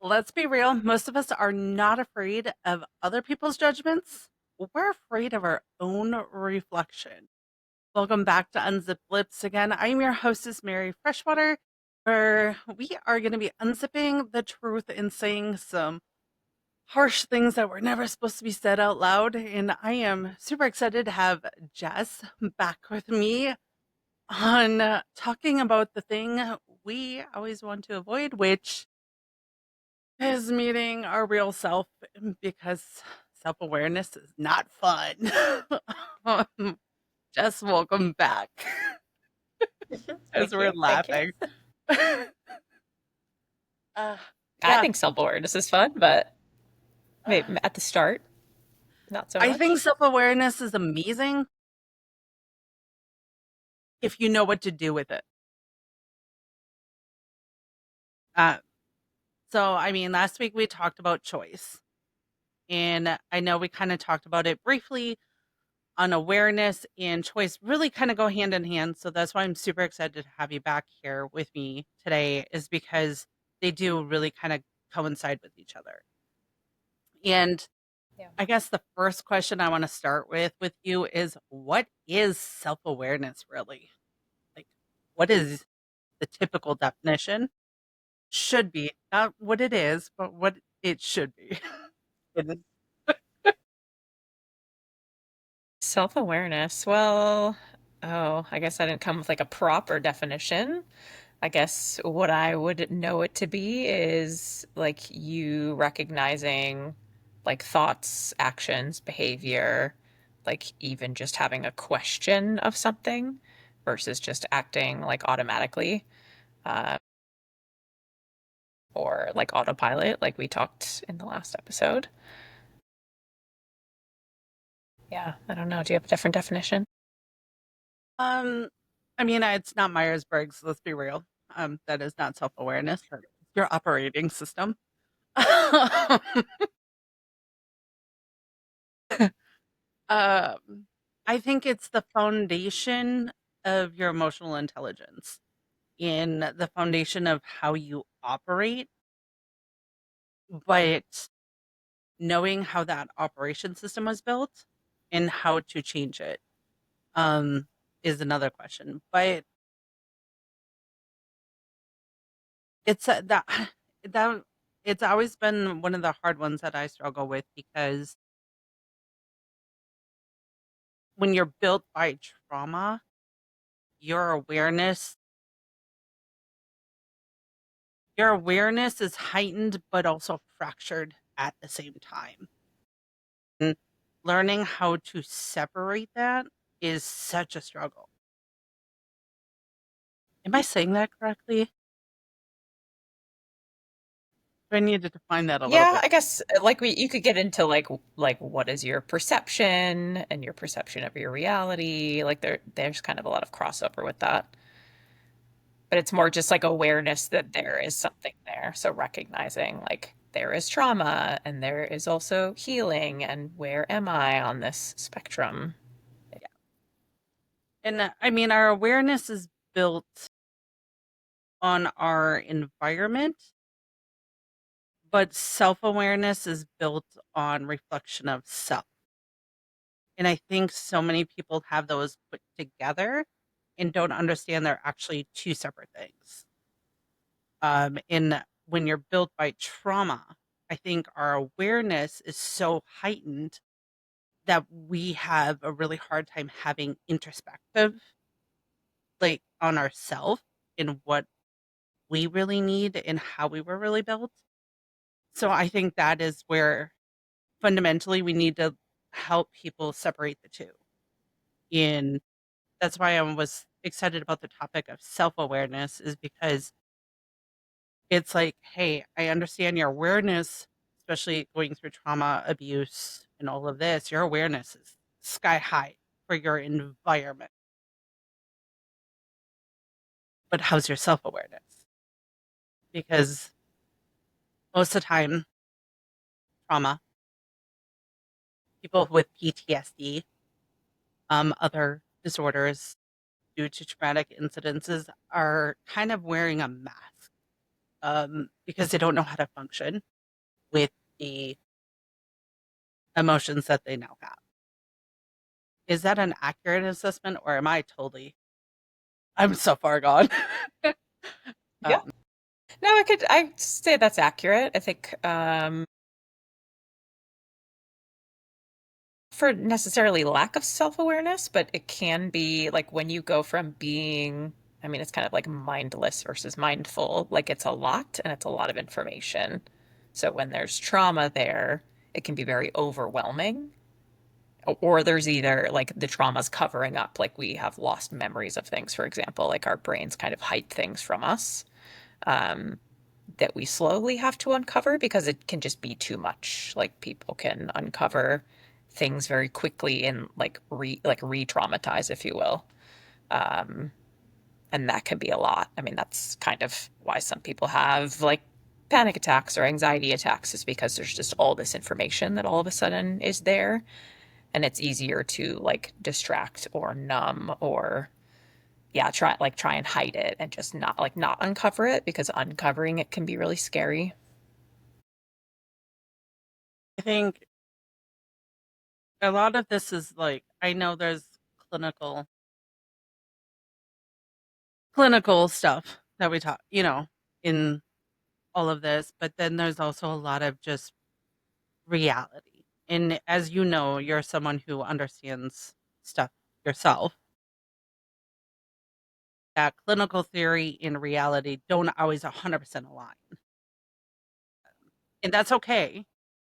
Let's be real, most of us are not afraid of other people's judgments. We're afraid of our own reflection. Welcome back to Unzip Lips again. I'm your hostess, Mary Freshwater, where we are going to be unzipping the truth and saying some harsh things that were never supposed to be said out loud. And I am super excited to have Jess back with me on talking about the thing we always want to avoid, which is meeting our real self because self awareness is not fun. um, Jess, welcome back as Thank we're you. Thank you. laughing. uh, I yeah, think self-awareness is fun, but maybe at the start, not so I think much. self awareness is amazing if you know what to do with it. Uh, I mean, last week we talked about choice, and I know we kind of talked about it briefly on awareness and choice really kind of go hand in hand. So that's why I'm super excited to have you back here with me today, is because they do really kind of coincide with each other. And Yeah. I guess the first question I want to start with you is, what is self-awareness really? Like, what is the typical definition? Should be, not what it is, but what it should be. It is- Self-awareness. Well, I guess I didn't come with like a proper definition. I guess what I would know it to be is like you recognizing like thoughts, actions, behavior, like even just having a question of something versus just acting like automatically. Uh, or like autopilot, like we talked in the last episode. Yeah, I don't know. Do you have a different definition? um, I mean, it's not Myers-Briggs, let's be real. That is not self-awareness. That's your operating system. Um, I think it's the foundation of your emotional intelligence, in the foundation of how you operate, but knowing how that operation system was built and how to change it um, is another question. But it's that that it's always been one of the hard ones that I struggle with, because when you're built by trauma, your awareness your awareness is heightened but also fractured at the same time. And learning how to separate that is such a struggle. Am I saying that correctly? I need to define that a little Yeah, bit. I guess like we you could get into like what is your perception and your perception of your reality. Like there's kind of a lot of crossover with that. But it's more just like awareness that there is something there. So recognizing like there is trauma and there is also healing and where am I on this spectrum? Yeah. And I mean, our awareness is built on our environment, but self awareness is built on reflection of self. And I think so many people have those put together and don't understand they're actually two separate things. And when you're built by trauma, I think our awareness is so heightened that we have a really hard time having introspective, like on ourself and what we really need and how we were really built. So I think that is where fundamentally we need to help people separate the two. And that's why I was excited about the topic of self awareness, is because it's like, hey, I understand your awareness, especially going through trauma, abuse, and all of this. Your awareness is sky high for your environment. But how's your self awareness? Because most of the time, trauma, people with PTSD, other disorders due to traumatic incidences, are kind of wearing a mask. because they don't know how to function with the emotions that they now have. Is that an accurate assessment, or am I totally? I'm so far gone. Yeah. um, No, I'd say that's accurate. I think for necessarily lack of self-awareness, but it can be like when you go from being, I mean, it's kind of like mindless versus mindful, like it's a lot and it's a lot of information. So when there's trauma there, it can be very overwhelming. Or there's either like the trauma's covering up, like we have lost memories of things, for example, like our brains kind of hide things from us. Um, that we slowly have to uncover because it can just be too much. Like people can uncover things very quickly and like re-traumatize, if you will. Um, and that can be a lot. I mean, that's kind of why some people have like panic attacks or anxiety attacks, is because there's just all this information that all of a sudden is there, and it's easier to like distract or numb or yeah, try and hide it and just not uncover it, because uncovering it can be really scary. I think a lot of this is like, I know there's clinical clinical stuff that we talk, in all of this, but then there's also a lot of just reality. And as you know, you're someone who understands stuff yourself. That clinical theory and reality don't always 100% align. And that's okay,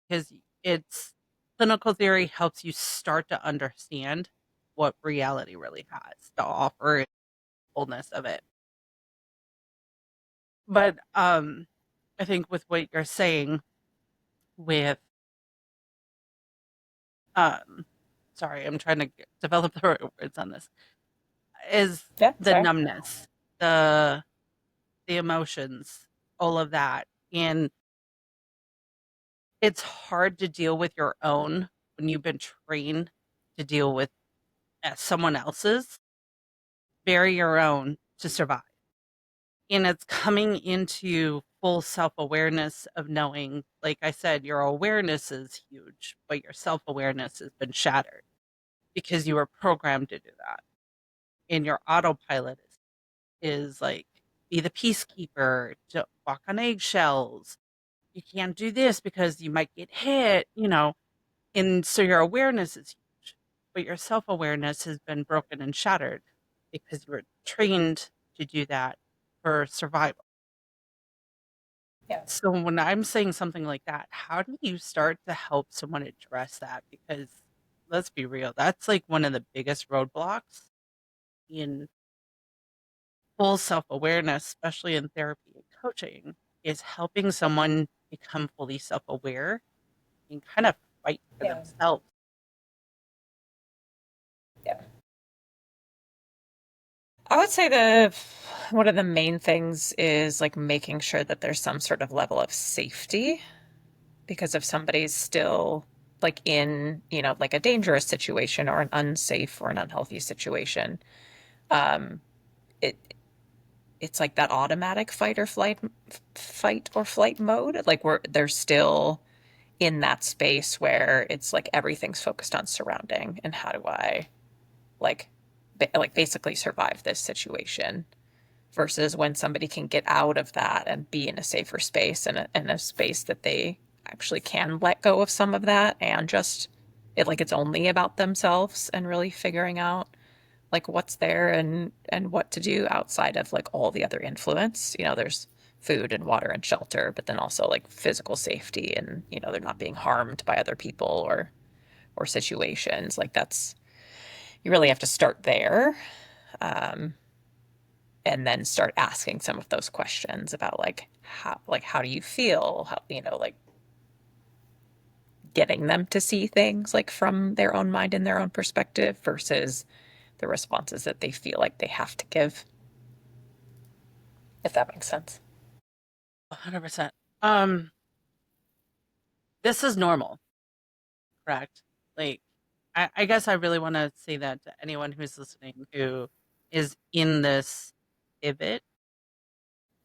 because it's clinical theory helps you start to understand what reality really has to offer, fullness of it. But I think with what you're saying with um sorry, I'm trying to develop the right words on this, is Yeah, the sorry. numbness, the emotions, all of that. And it's hard to deal with your own when you've been trained to deal with someone else's, bury your own to survive. And it's coming into full self-awareness of knowing, like I said, your awareness is huge, but your self-awareness has been shattered because you were programmed to do that. And your autopilot is like, be the peacekeeper, to walk on eggshells. You can't do this because you might get hit. And so your awareness is huge, but your self-awareness has been broken and shattered because you were trained to do that for survival. Yeah. So when I'm saying something like that, how do you start to help someone address that? Because let's be real, that's like one of the biggest roadblocks in full self-awareness, especially in therapy and coaching, is helping someone become fully self-aware and kind of fight for Yeah. themselves. Yeah. I would say the one of the main things is like making sure that there's some sort of level of safety, because if somebody's still like in, like a dangerous situation or an unsafe or an unhealthy situation, um, it it's like that automatic fight or flight mode. Like we're they're still in that space where it's like everything's focused on surrounding and how do I like like basically survive this situation, versus when somebody can get out of that and be in a safer space and a space that they actually can let go of some of that and just it's only about themselves and really figuring out like what's there and what to do outside of like all the other influence. There's food and water and shelter, but then also like physical safety and they're not being harmed by other people or situations. Like that's you really have to start there, um, and then start asking some of those questions about like how do you feel, how like getting them to see things like from their own mind and their own perspective versus the responses that they feel like they have to give, if that makes sense. 100%. Um, this is normal, correct? Like, I guess I really want to say that to anyone who's listening who is in this pivot,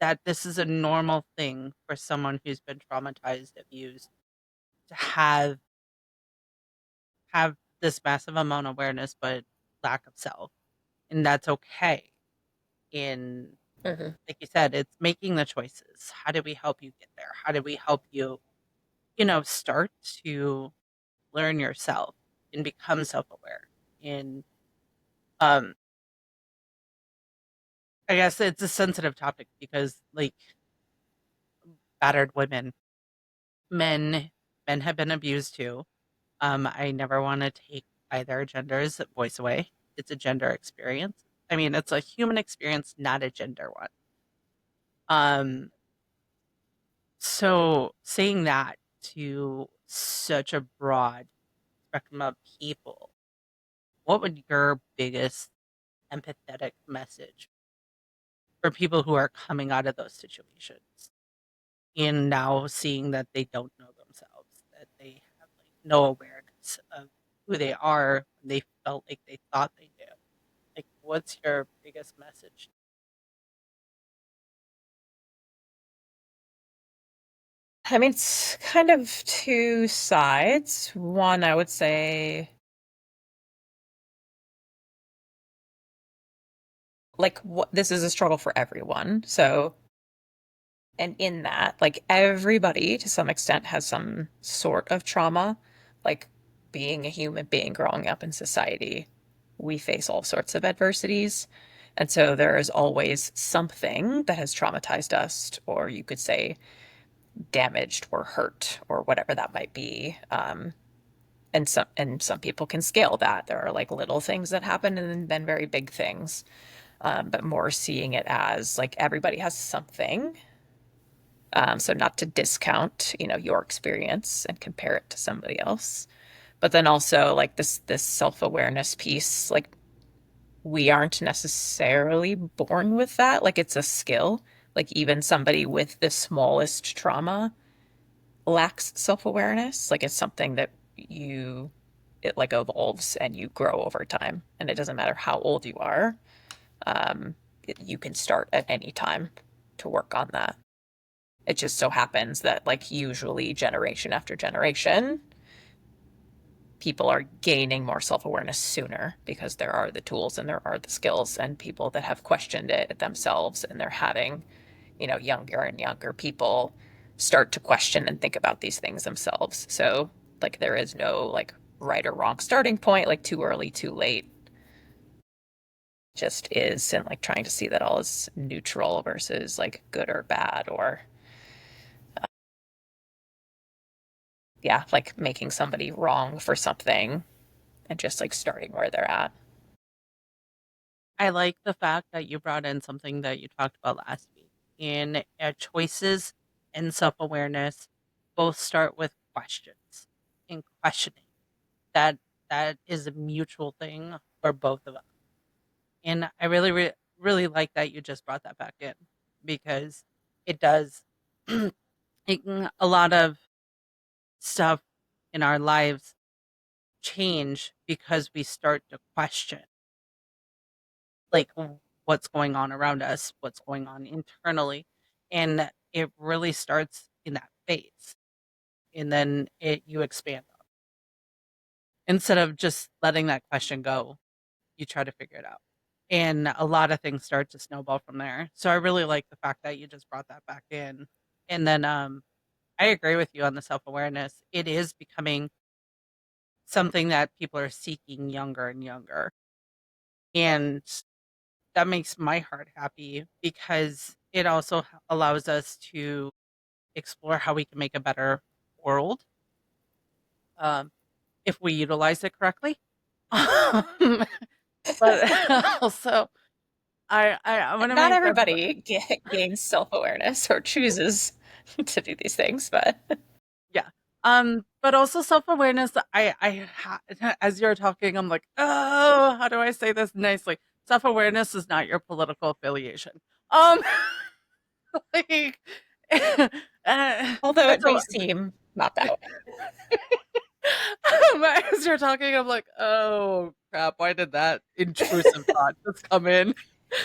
that this is a normal thing for someone who's been traumatized, abused, to have this massive amount of awareness, but lack of self, and that's okay. In Hmm. like you said, it's making the choices. How do we help you get there? How do we help you, start to learn yourself and become self-aware? And um, I guess it's a sensitive topic because, like, battered women, men, men have been abused too. I never want to take either gender's voice away. It's a gender experience. I mean, it's a human experience, not a gender one. Um, so saying that to such a broad spectrum of people, what would your biggest empathetic message for people who are coming out of those situations and now seeing that they don't know themselves, that they have like no awareness of who they are when they felt like they thought they did? Like, what's your biggest message? I mean, it's kind of two sides. One, I would say, like, what this is a struggle for everyone. So, and in that, like, everybody to some extent has some sort of trauma. Like, being a human being growing up in society, we face all sorts of adversities. And so there is always something that has traumatized us, or you could say damaged or hurt, or whatever that might be. And some people can scale that. There are like little things that happen and then very big things. But more seeing it as like everybody has something. So not to discount, your experience and compare it to somebody else. But then also like this self-awareness piece, like we aren't necessarily born with that. Like it's a skill. Like even somebody with the smallest trauma lacks self-awareness. Like it's something that it like evolves and you grow over time. And it doesn't matter how old you are. You can start at any time to work on that. It just so happens that, like, usually generation after generation, people are gaining more self awareness sooner because there are the tools and there are the skills, and people that have questioned it themselves and they're having, younger and younger people start to question and think about these things themselves. So, like, there is no, like, right or wrong starting point, like, too early, too late. Just is, and like trying to see that all as neutral versus like good or bad, or yeah, like making somebody wrong for something and just like starting where they're at. I like the fact that you brought in something that you talked about last week. In choices and self awareness, both start with questions and questioning. That that is a mutual thing for both of us. And I really, really like that you just brought that back in because it does a lot of stuff in our lives change because we start to question like what's going on around us, what's going on internally. And it really starts in that phase. And then you expand on. Instead of just letting that question go, you try to figure it out. And a lot of things start to snowball from there. So I really like the fact that you just brought that back in. And then I agree with you on the self-awareness. It is becoming something that people are seeking younger and younger. And that makes my heart happy because it also allows us to explore how we can make a better world um, if we utilize it correctly. But also, I want to Not make the everybody gains self awareness or chooses to do these things, but yeah. But also self-awareness. As you're talking, I'm like, oh, how do I say this nicely? Self-awareness is not your political affiliation. Um, like, although it so may seem not that way. as you're talking, I'm like, oh crap, why did that intrusive thought just come in?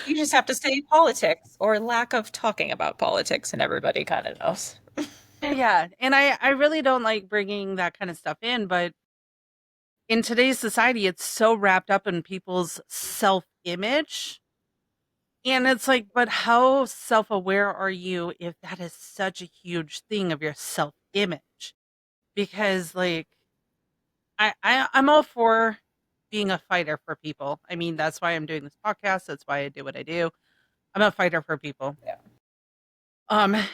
You just have to say politics or lack of talking about politics, and everybody kind of knows. Yeah, and I really don't like bringing that kind of stuff in, but in today's society, it's so wrapped up in people's self-image, and it's like, but how self-aware are you if that is such a huge thing of your self-image? Because, like, I'm all for being a fighter for people. I mean, that's why I'm doing this podcast, that's why I do what I do. I'm a fighter for people. Yeah.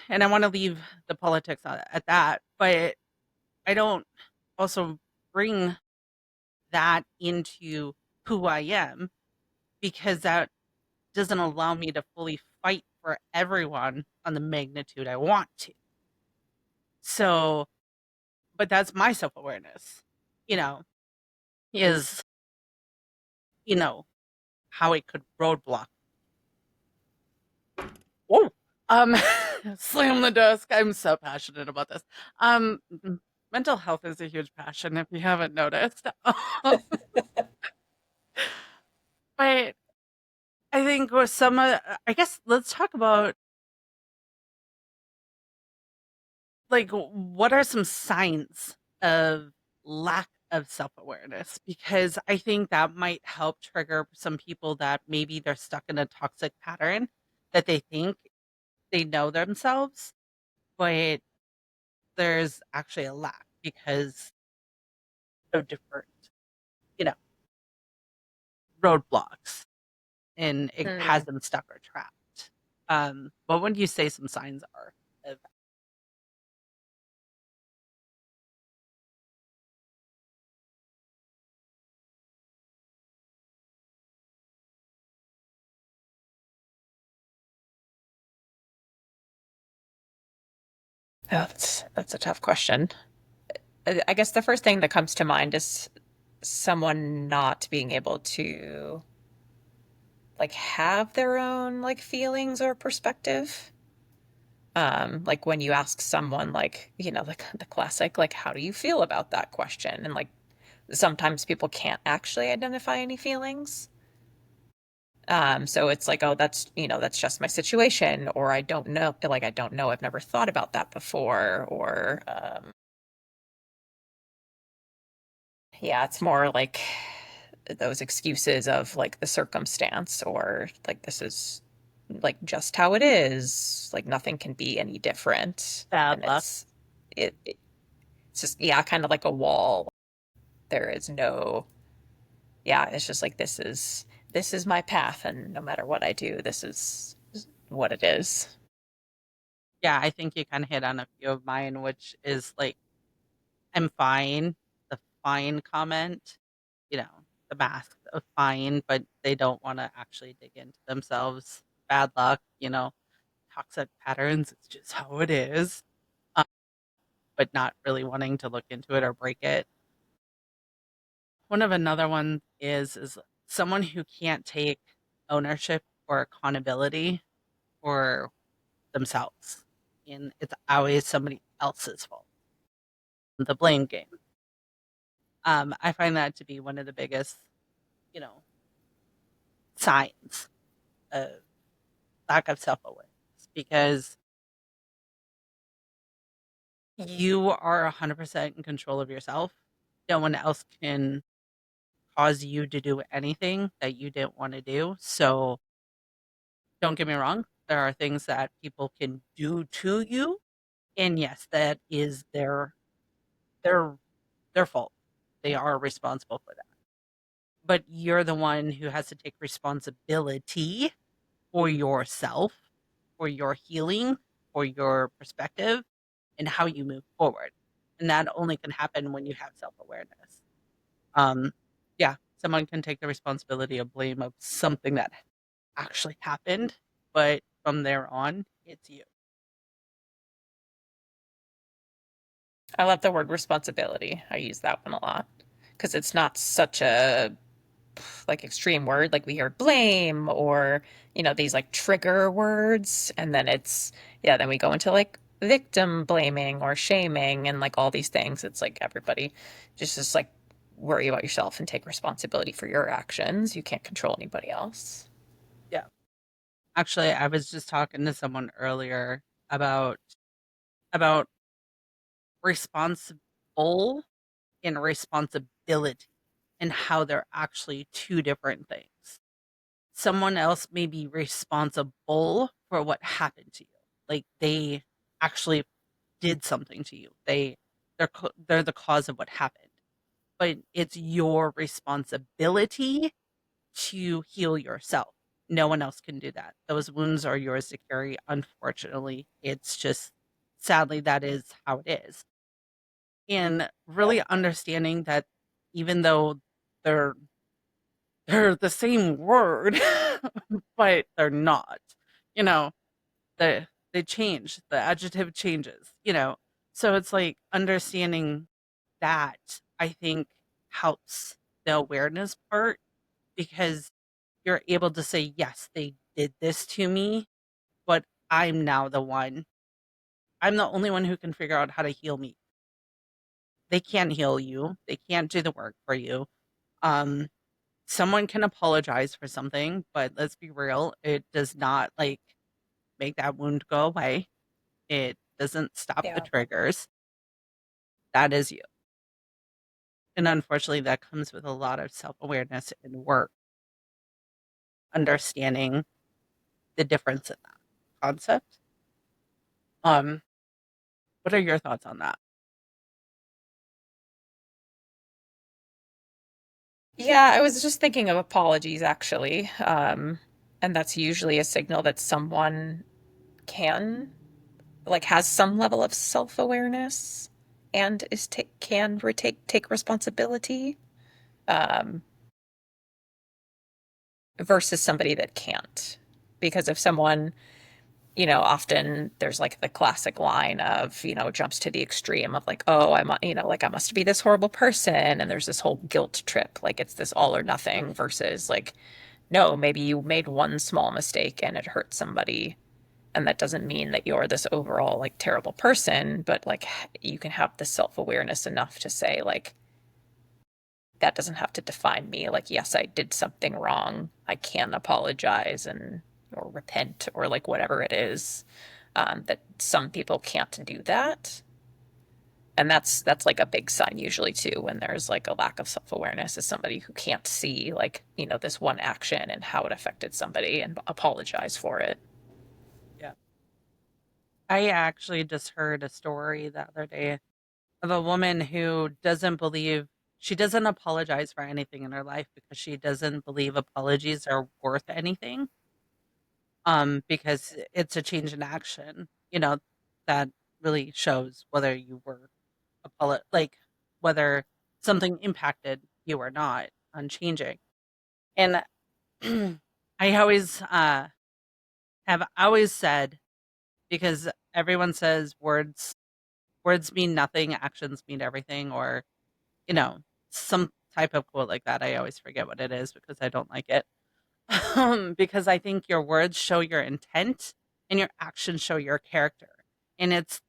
And I wanna leave the politics at that, but I don't also bring that into who I am because that doesn't allow me to fully fight for everyone on the magnitude I want to. So, but that's my self-awareness, you know, is, you know, how it could roadblock. Whoa. Um, slam the desk. I'm so passionate about this. Mental health is a huge passion if you haven't noticed. But I think with some, I guess let's talk about like what are some signs of lack of self-awareness? Because I think that might help trigger some people that maybe they're stuck in a toxic pattern that they think they know themselves, but there's actually a lack because of different, you know, roadblocks and it has Hmm. them stuck or trapped. What would you say some signs are of Oh, that's a tough question. I guess the first thing that comes to mind is someone not being able to like have their own like feelings or perspective. Like when you ask someone like, like the classic, like, how do you feel about that question? And like sometimes people can't actually identify any feelings. So it's like, oh, that's just my situation, or I don't know, like I don't know, I've never thought about that before, or yeah, it's more like those excuses of like the circumstance, or like this is like just how it is, like nothing can be any different, bad and luck? it's just, yeah, kind of like a wall. There is no, yeah, it's just like this is my path, and no matter what I do, this is what it is. Yeah, I think you kind of hit on a few of mine, which is like, I'm fine, the fine comment, you know, the mask of fine, but they don't want to actually dig into themselves. Bad luck, toxic patterns. It's just how it is, um, but not really wanting to look into it or break it. One of another one is someone who can't take ownership or accountability for themselves, and it's always somebody else's fault. The blame game. I find that to be one of the biggest, you know, signs of lack of self-awareness because you are 100% in control of yourself. No one else can cause you to do anything that you didn't want to do. So don't get me wrong. There are things that people can do to you. And yes, that is their their fault. They are responsible for that. But you're the one who has to take responsibility for yourself, for your healing, for your perspective, and how you move forward. And that only can happen when you have self awareness. Um, yeah, someone can take the responsibility of blame of something that actually happened, but from there on, it's you. I love the word responsibility. I use that one a lot because it's not such a like extreme word. Like we hear blame or, these like trigger words. And then then we go into like victim blaming or shaming and like all these things. It's like everybody just like worry about yourself and take responsibility for your actions. You can't control anybody else. Yeah. Actually, I was just talking to someone earlier about about responsible and responsibility and how they're actually two different things. Someone else may be responsible for what happened to you. Like they actually did something to you. They're the cause of what happened. But it's your responsibility to heal yourself. No one else can do that. Those wounds are yours to carry. Unfortunately, it's just sadly that is how it is. And Yep. really understanding that even though they're they're the same word, but they're not. You know, they change. The adjective changes, you know. So it's like understanding that I think helps the awareness part because you're able to say, yes, they did this to me, but I'm now the one. I'm the only one who can figure out how to heal me. They can't heal you. They can't do the work for you. Um, Someone can apologize for something, but let's be real, it does not like make that wound go away. It doesn't stop the Yeah. triggers. That is you. And unfortunately, that comes with a lot of self awareness and work, understanding the difference in that concept. Um, what are your thoughts on that? Yeah, I was just thinking of apologies actually. And that's usually a signal that someone can like has some level of self-awareness and can retake take responsibility um, versus somebody that can't. Because if someone, often there's like the classic line of, jumps to the extreme of like, oh, like I must be this horrible person. And there's this whole guilt trip. Like it's this all or nothing versus like, no, maybe you made one small mistake and it hurt somebody. And that doesn't mean that you're this overall like terrible person, but like you can have the self awareness enough to say, like, that doesn't have to define me. Like, yes, I did something wrong. I can apologize and or repent or like whatever it is. That some people can't do that. And that's like a big sign usually too when there's like a lack of self-awareness is somebody who can't see like, this one action and how it affected somebody and apologize for it. Yeah. I actually just heard a story the other day of a woman who doesn't believe she doesn't apologize for anything in her life because she doesn't believe apologies are worth anything. Because it's a change in action, that really shows whether you were like whether something impacted you or not on changing. And I always have always said because everyone says words mean nothing, actions mean everything, or you know, some type of quote like that. I always forget what it is because I don't like it. Because I think your words show your intent and your actions show your character. And it's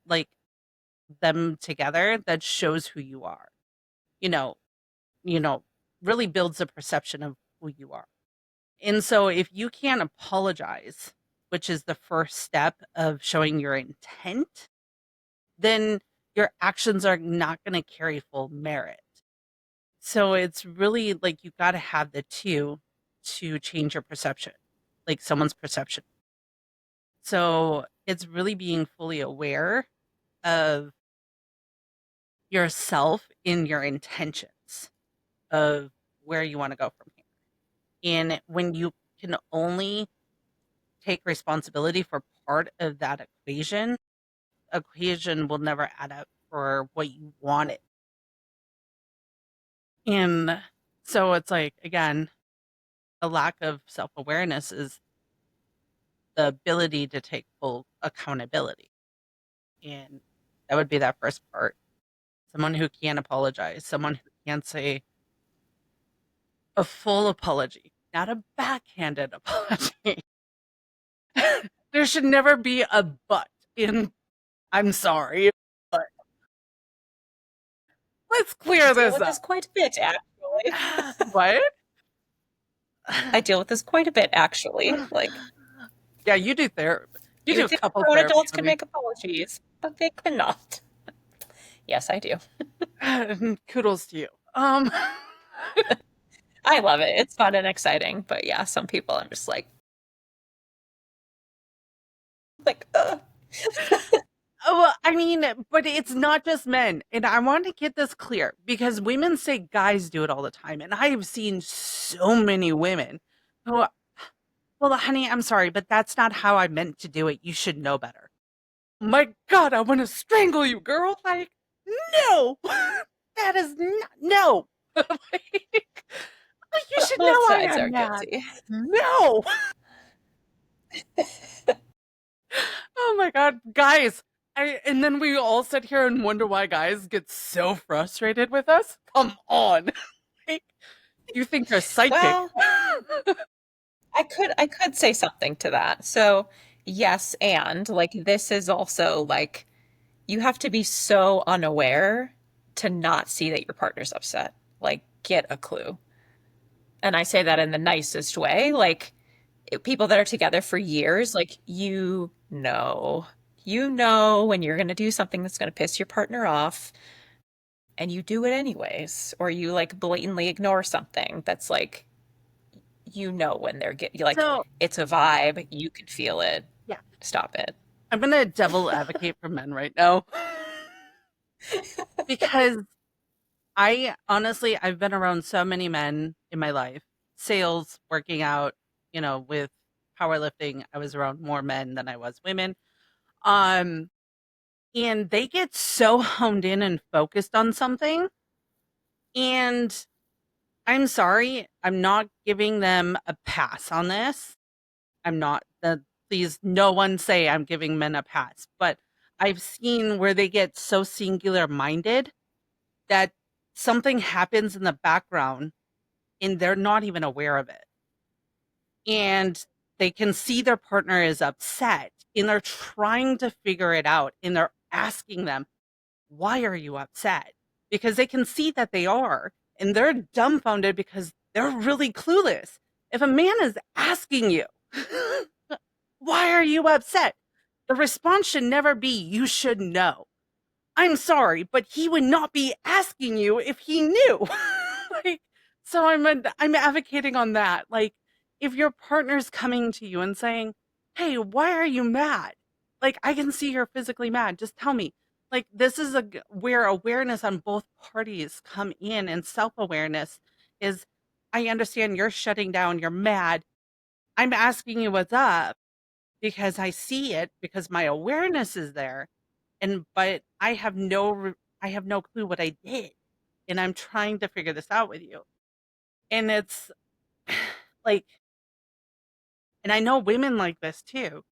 like them together that shows who you are. You know, you know, really builds a perception of who you are. And so if you can't apologize, which is the first step of showing your intent, then your actions are not going to carry full merit. So it's really like you got to have the two to change your perception, like someone's perception. So it's really being fully aware of yourself in your intentions of where you want to go from here. And when you can only take responsibility for part of that equation will never add up for what you wanted. And so it's like, again, a lack of self awareness is the ability to take full accountability. And that would be that first part. Someone who can apologize, someone who can say a full apology, not a backhanded apology. There should never be a but in I'm sorry, but let's I clear deal this with this up. quite a bit, actually. What? I deal with this quite a bit, actually. Like, Yeah, you do therapy. You you do would a think couple grown therapy, adults could honey. make apologies, but they cannot. Yes, I do. Kudos to you. Um, I love it. It's fun and exciting, but yeah, some people I'm just like, ugh. well, I mean, but it's not just men, and I want to get this clear because women say guys do it all the time, and I have seen so many women who, well, honey, I'm sorry, but that's not how I meant to do it. You should know better. My God, I want to strangle you, girl. Like, no, that is not, no. Like, you should know Both I sides am are mad. guilty. No. Oh my God, guys. And then we all sit here and wonder why guys get so frustrated with us. Come on. Like, you think you're psychic. Well, I could say something to that. So, yes, and like this is also like you have to be so unaware to not see that your partner's upset. Like, get a clue. And I say that in the nicest way. Like, people that are together for years, like, you know when you're going to do something that's going to piss your partner off, and you do it anyways, or you like blatantly ignore something that's like, when they're get like, So, it's a vibe, you can feel it. yeah, Stop it. I'm going to devil advocate for men right now because I honestly, I've been around so many men in my life, sales, working out, with powerlifting. I was around more men than I was women. Um, and they get so honed in and focused on something. And I'm sorry, I'm not giving them a pass on this. I'm not the Please no one say I'm giving men a pass, but I've seen where they get so singular minded that something happens in the background and they're not even aware of it. And they can see their partner is upset and they're trying to figure it out and they're asking them, why are you upset? Because they can see that they are, and they're dumbfounded because they're really clueless. If a man is asking you, why are you upset? The response should never be, you should know. I'm sorry, but he would not be asking you if he knew. Like, so I'm advocating on that. Like, if your partner's coming to you and saying, "Hey, why are you mad?" Like, I can see you're physically mad. Just tell me. Like, this is where awareness on both parties come in, and self-awareness is, I understand you're shutting down, you're mad. I'm asking you what's up because I see it because my awareness is there, and but I have no clue what I did, and I'm trying to figure this out with you. And it's like, and I know women like this too.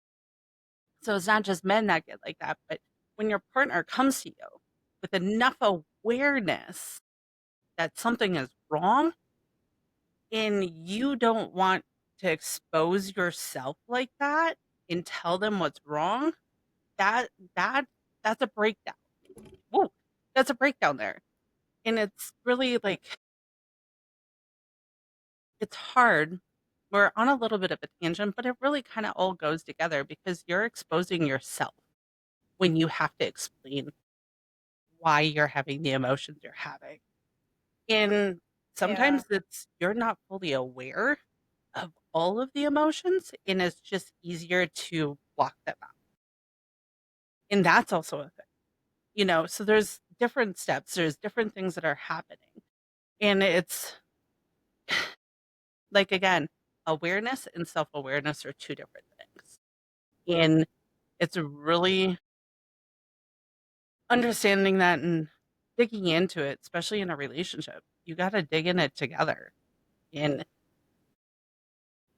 So it's not just men that get like that, but when your partner comes to you with enough awareness that something is wrong and you don't want to expose yourself like that and tell them what's wrong, that that that's a breakdown. Whoa, that's a breakdown there. And it's really like, it's hard. We're on a little bit of a tangent, but it really kind of all goes together because you're exposing yourself when you have to explain why you're having the emotions you're having. And Yeah. sometimes it's you're not fully aware of all of the emotions, and it's just easier to block them out. And that's also a thing, so there's different steps, there's different things that are happening. And it's like, again, awareness and self-awareness are two different things. And it's really understanding that and digging into it, especially in a relationship. You got to dig in it together. And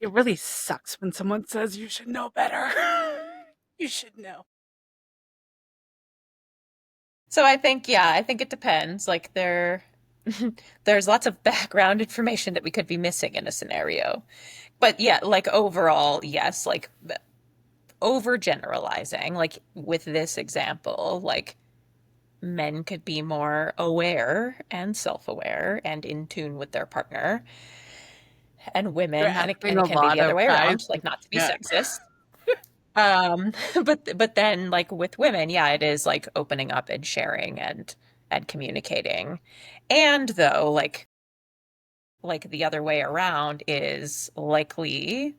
it really sucks when someone says you should know better. You should know. So I think it depends. Like there's lots of background information that we could be missing in a scenario. But yeah, like overall, yes, like overgeneralizing, like with this example, like men could be more aware and self-aware and in tune with their partner. and You're women, asking and it a can be lot the other of way guys. around, like not to be Yeah. sexist. Um, but then like with women, yeah, it is like opening up and sharing and communicating. And though like the other way around is likely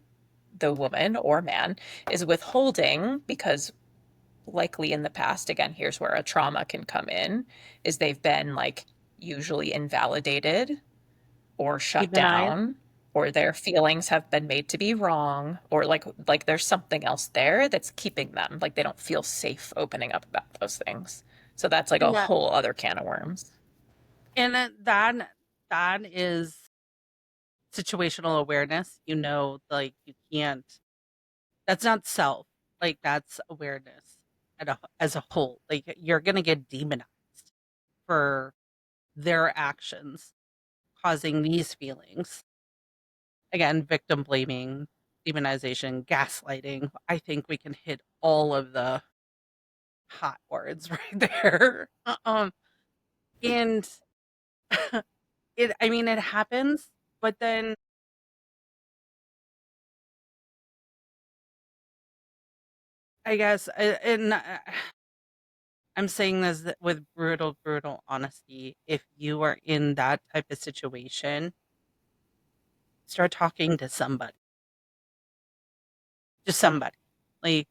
the woman or man is withholding because likely in the past, again, here's where a trauma can come in, is they've been like usually invalidated or shut Demonized. down or their feelings have been made to be wrong or like there's something else there that's keeping them like they don't feel safe opening up about those things. So that's like a Yeah. whole other can of worms. And that is situational awareness. Like you can't, that's not self. Like that's awareness as a whole. Like you're going to get demonized for their actions causing these feelings. Again, victim blaming, demonization, gaslighting. I think we can hit all of the hot words right there. And I mean, it happens, but then I guess, and I'm saying this with brutal, brutal honesty. If you are in that type of situation, start talking to somebody, just somebody. Like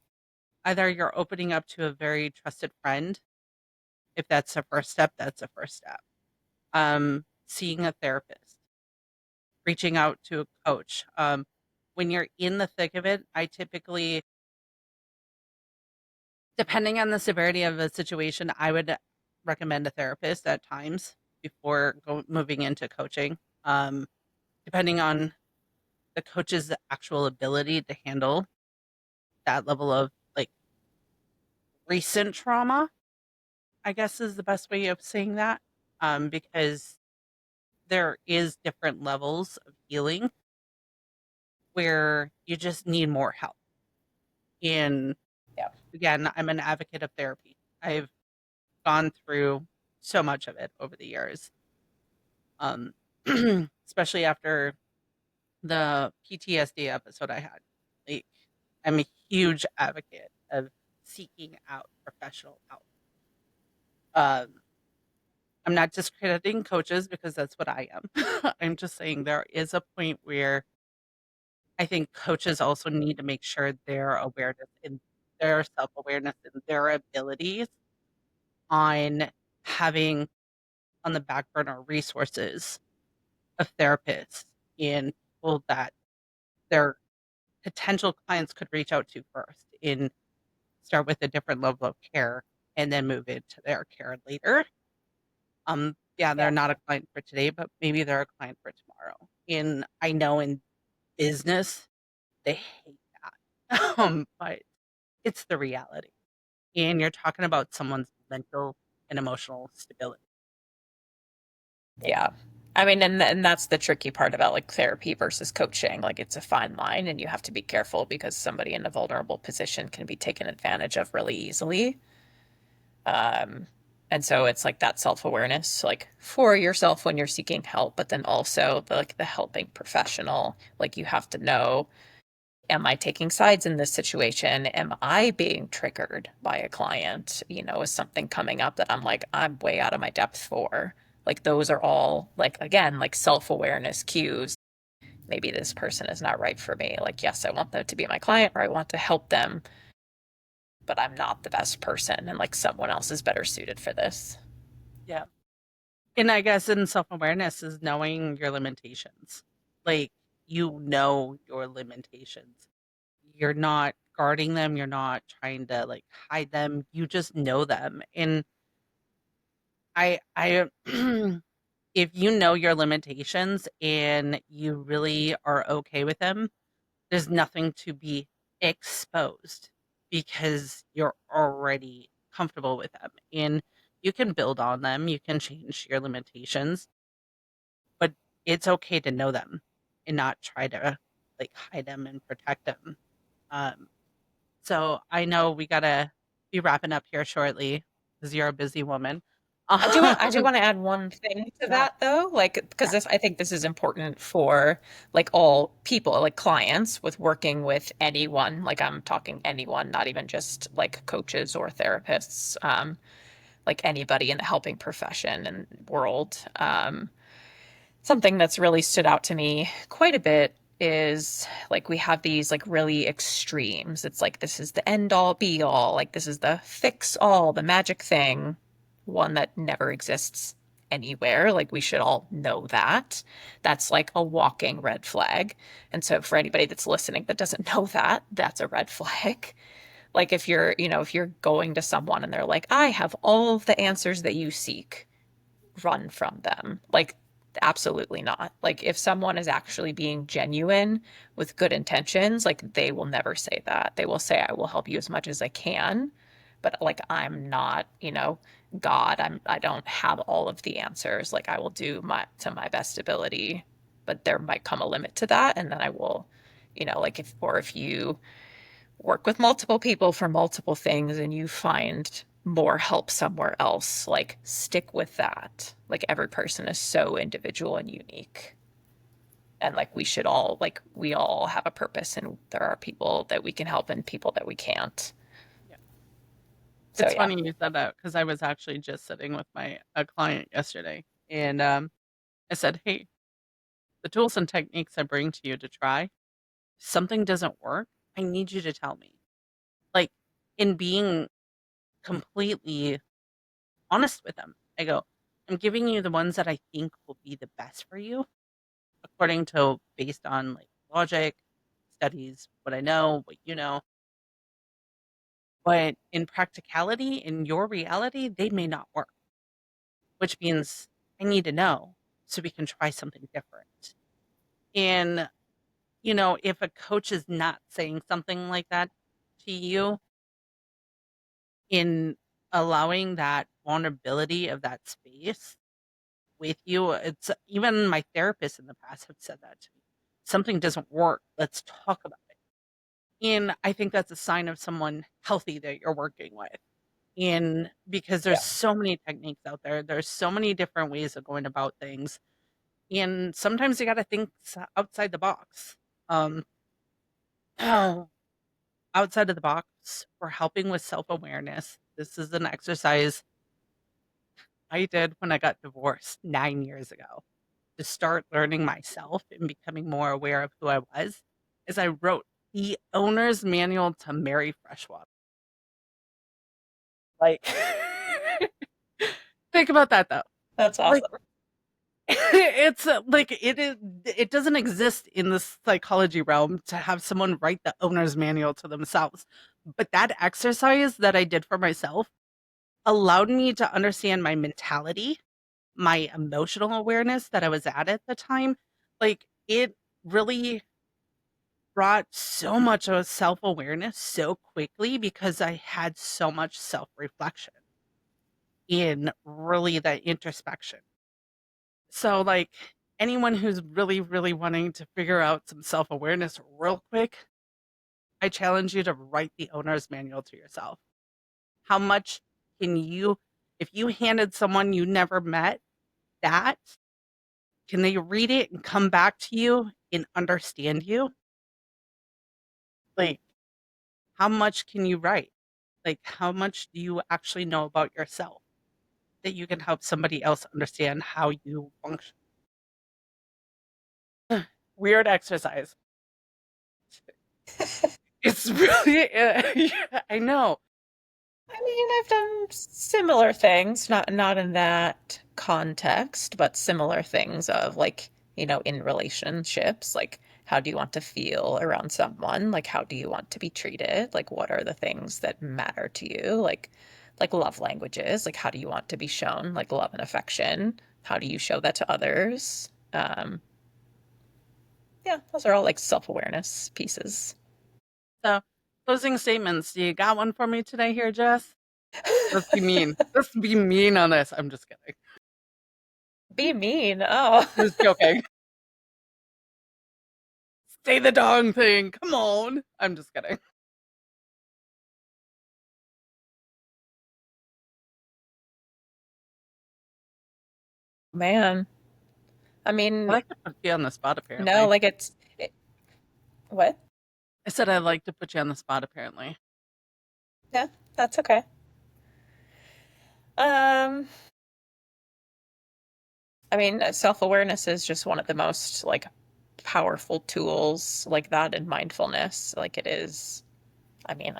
either you're opening up to a very trusted friend. If that's the first step, that's the first step. Seeing a therapist, reaching out to a coach. When you're in the thick of it, I typically, depending on the severity of the situation, I would recommend a therapist at times before moving into coaching. Um, Depending on the coach's actual ability to handle that level of like recent trauma, I guess is the best way of saying that. Because there is different levels of healing where you just need more help. And Yeah. again, I'm an advocate of therapy. I've gone through so much of it over the years, um, especially after the PTSD episode I had. Like, I'm a huge advocate of seeking out professional help. Um, I'm not discrediting coaches because that's what I am. I'm just saying there is a point where I think coaches also need to make sure their awareness and their self awareness and their abilities on having on the back burner resources of therapists and people that their potential clients could reach out to first and start with a different level of care and then move into their care later. Yeah, they're Yeah. not a client for today, but maybe they're a client for tomorrow. And I know in business they hate that. But it's the reality. And you're talking about someone's mental and emotional stability. Yeah. I mean, and that's the tricky part about like therapy versus coaching. Like it's a fine line and you have to be careful because somebody in a vulnerable position can be taken advantage of really easily. Um, and so it's like that self-awareness, like for yourself when you're seeking help, but then also like the helping professional. Like you have to know, am I taking sides in this situation? Am I being triggered by a client? Is something coming up that I'm like, I'm way out of my depth for? Like those are all like again, like self-awareness cues. Maybe this person is not right for me. Like, yes, I want them to be my client or I want to help them, but I'm not the best person and like someone else is better suited for this. Yeah. And I guess in self-awareness is knowing your limitations. Like you know your limitations. You're not guarding them, you're not trying to like hide them. You just know them. And I if you know your limitations and you really are okay with them, there's nothing to be exposed because you're already comfortable with them and you can build on them, you can change your limitations, but it's okay to know them and not try to like hide them and protect them. Um, so I know we gotta be wrapping up here shortly because you're a busy woman. I do want to add one thing to Yeah. that though, like because this I think this is important for like all people, like clients with working with anyone, like I'm talking anyone, not even just like coaches or therapists, like anybody in the helping profession and world. Something that's really stood out to me quite a bit is like we have these like really extremes. It's like this is the end all be all, like this is the fix all, the magic thing, one that never exists anywhere. Like we should all know that. That's like a walking red flag. And so for anybody that's listening that doesn't know that, that's a red flag. Like if you're, if you're going to someone and they're like, I have all of the answers that you seek, run from them. Like, absolutely not. Like, if someone is actually being genuine with good intentions, like, they will never say that. They will say, I will help you as much as I can. But like, I'm not, God. I don't have all of the answers. Like, I will do my to my best ability, but there might come a limit to that. And then I will, like if you work with multiple people for multiple things and you find more help somewhere else, like stick with that. Like every person is so individual and unique. And like we all have a purpose and there are people that we can help and people that we can't. Yeah. So It's yeah. funny you said that because I was actually just sitting with my a client yesterday, and I said, "Hey, the tools and techniques I bring to you to try, if something doesn't work, I need you to tell me." Like, in being completely honest with them, I go, "I'm giving you the ones that I think will be the best for you, according to based on like logic, studies, what I know, what you know." But in practicality, in your reality, they may not work, which means I need to know so we can try something different. And, if a coach is not saying something like that to you, in allowing that vulnerability of that space with you, it's even my therapist in the past have said that to me. Something doesn't work. Let's talk about it. And I think that's a sign of someone healthy that you're working with. And because there's Yeah. so many techniques out there, there's so many different ways of going about things. And sometimes you got to think outside the box. Um, outside of the box for helping with self awareness. This is an exercise I did when I got divorced 9 years ago to start learning myself and becoming more aware of who I was. Is I wrote the owner's manual to marry freshwater. Like, think about that though. That's Like, awesome. it's like it doesn't exist in the psychology realm to have someone write the owner's manual to themselves. But that exercise that I did for myself allowed me to understand my mentality, my emotional awareness that I was at the time. Like, it really brought so much of self-awareness so quickly because I had so much self-reflection in really that introspection. So, like, anyone who's really, really wanting to figure out some self-awareness real quick, I challenge you to write the owner's manual to yourself. How much can you, if you handed someone you never met that, can they read it and come back to you and understand you? Like, how much can you write? Like, how much do you actually know about yourself that you can help somebody else understand how you function? Weird exercise. It's really, yeah, I know. I mean, I've done similar things, not in that context, but similar things of like, in relationships, like how do you want to feel around someone? Like how do you want to be treated? Like what are the things that matter to you? Like love languages, like how do you want to be shown like love and affection? How do you show that to others? Yeah, those are all like self-awareness pieces. So, closing statements. Do you got one for me today here, Jess? Let's be mean. Let's be mean on this. I'm just kidding. Be mean. Oh. Just joking. Say the dong thing. Come on. I'm just kidding. Man, I I mean, like to put you on the spot, no, apparently. like what? I said I like to put you on the spot, apparently. Yeah, that's okay. Um, I mean, self-awareness is just one of the most like powerful tools like that in mindfulness. Like it is, I mean,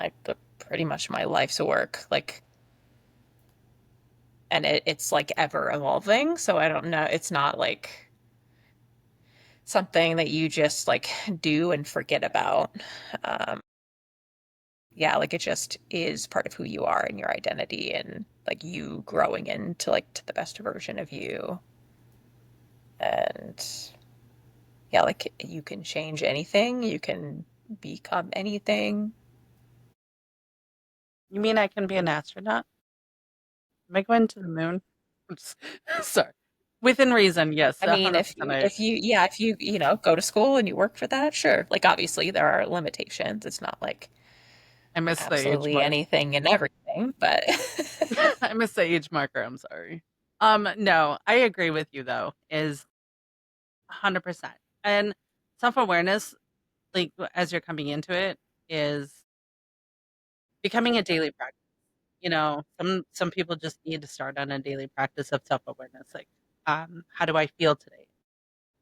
pretty much my life's work. Like, and it's like ever evolving. So I don't know. It's not like something that you just like do and forget about. Um, yeah, like it just is part of who you are and your identity and like you growing into like to the best version of you. And yeah, like you can change anything, you can become anything. You mean I can be an astronaut? Am I going to the moon? I'm just, sorry. Within reason, yes, I mean, 100%. if you, you know, go to school and you work for that, sure. Like obviously there are limitations. It's not like I miss the age absolutely mark. anything and everything, but I miss the age marker. I'm sorry. No, I agree with you though. Is 100%. And self-awareness, like as you're coming into it, is becoming a daily practice. Some people just need to start on a daily practice of self-awareness. Like, how do I feel today?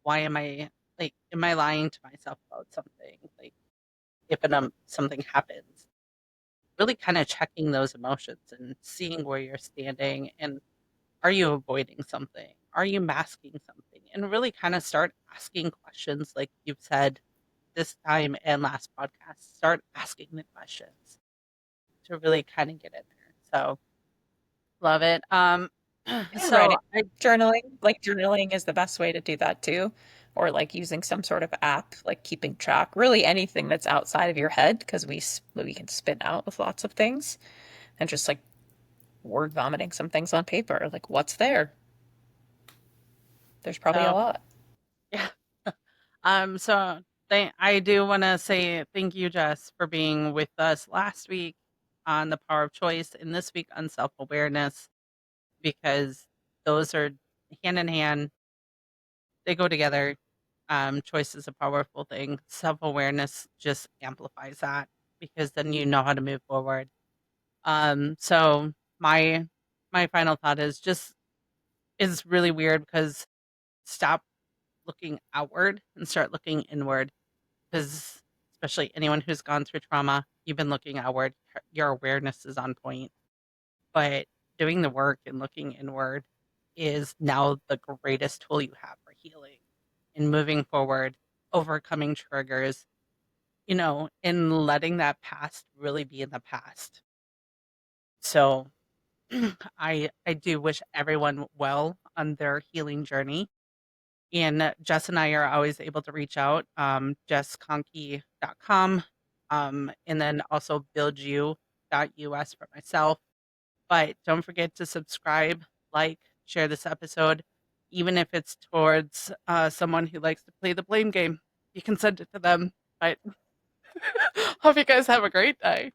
Why am I lying to myself about something? Like, if something happens, really kind of checking those emotions and seeing where you're standing, and are you avoiding something? Are you masking something? And really kind of start asking questions like you've said this time and last podcast. Start asking the questions to really kind of get in there. So love it. yeah, So writing, journaling, like journaling is the best way to do that too. Or like using some sort of app, like keeping track, really anything that's outside of your head, because we can spin out with lots of things and just like word vomiting some things on paper. Like what's there? There's probably a so lot. yeah. So I do want to say thank you, Jess, for being with us last week on the power of choice and this week on self awareness, because those are hand in hand. They go together. Choice is a powerful thing. Self awareness just amplifies that because then you know how to move forward. So my final thought is really weird because stop looking outward and start looking inward, because especially anyone who's gone through trauma, you've been looking outward, your awareness is on point, but doing the work and looking inward is now the greatest tool you have for healing and moving forward, overcoming triggers, and letting that past really be in the past. So I do wish everyone well on their healing journey. And Jess and I are always able to reach out, jesskahnke.com, and then also buildyou.us for myself. But don't forget to subscribe, like, share this episode, even if it's towards someone who likes to play the blame game. You can send it to them. But hope you guys have a great day.